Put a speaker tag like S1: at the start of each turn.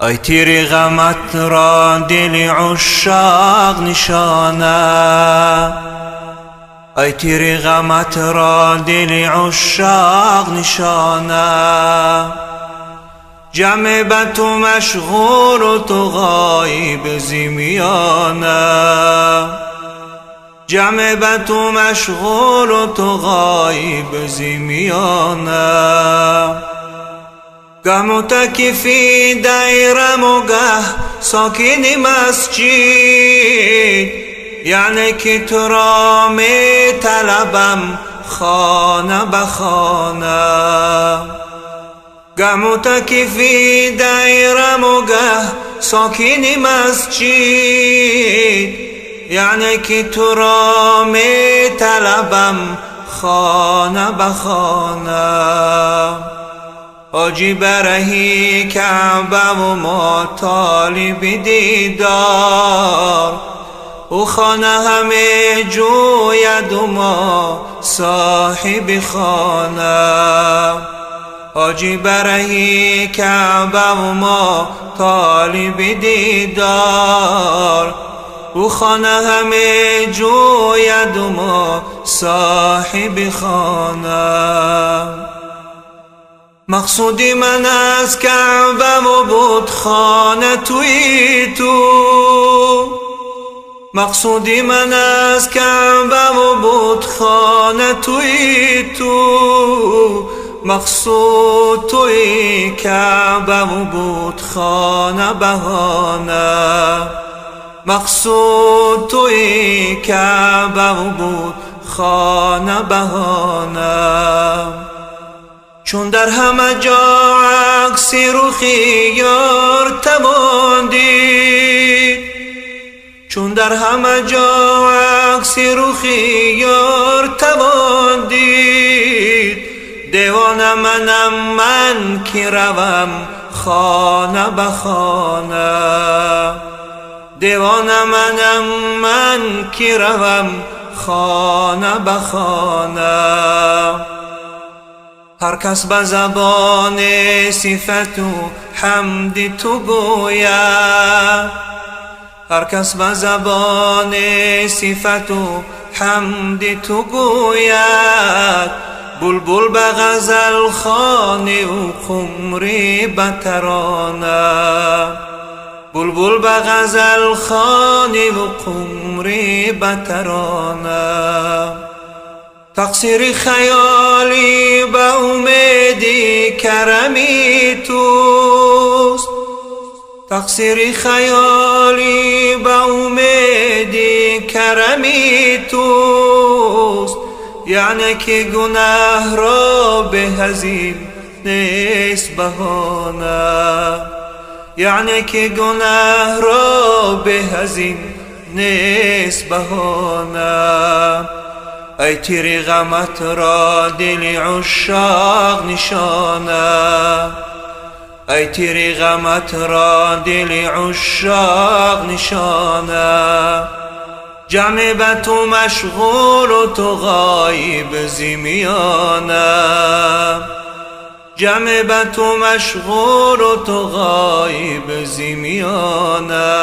S1: ای تیری غمت را دل عشاق نشانه، ای تیری غمت را دل عشاق نشانه. جمع به تو مشغول و تو غایب زمیانه، جمع به تو مشغول و تو غایب زمیانه. گه متکفی دیرم و گه ساکن مسجد، یعنی که تو را می طلبم خانه به خانه. گه متکفی دیرم و گه ساکن مسجد، یعنی که تو را می طلبم خانه به خانه. حاجی برهی کعبه و ما طالب دیدار، او خانه همه جوید و ما صاحب خانه. حاجی برهی کعبه و ما طالب دیدار، او خانه همه جوید و ما صاحب خانه. مقصود من از کعبه و بتخانه توی تو، مقصود من از کعبه و بتخانه توی تو. مقصود توی کعبه و بتخانه بهانه، مقصود توی کعبه و بتخانه بهانه. چون در همه جا عکس رخی یار توان دید، چون در همه جا عکس رخی یار توان دید. دیوانه منم من که روم خانه به خانه، دیوانه منم من که روم خانه به خانه. هر کس به زبان صفت و حمد تو گوید، هر کس به زبان صفت و حمد تو گوید. بلبل به غزل خوانی و قمری به ترانه، بلبل به غزل خوانی و قمری به ترانه. تقصیر خیالی به امیدی کرمی توست، تقصیر خیالی به امیدی کرمی توست. یعنی که گناه را به هزین نیست بهانه، یعنی که گناه را به هزین نیست بهانه. ای تیری غمت را دل عشاق نشانه، ای تیری غمت را دل عشاق نشانه. جمع به تو مشغول و تو غایب زمیانه، جمع به تو مشغول و تو غایب زمیانه.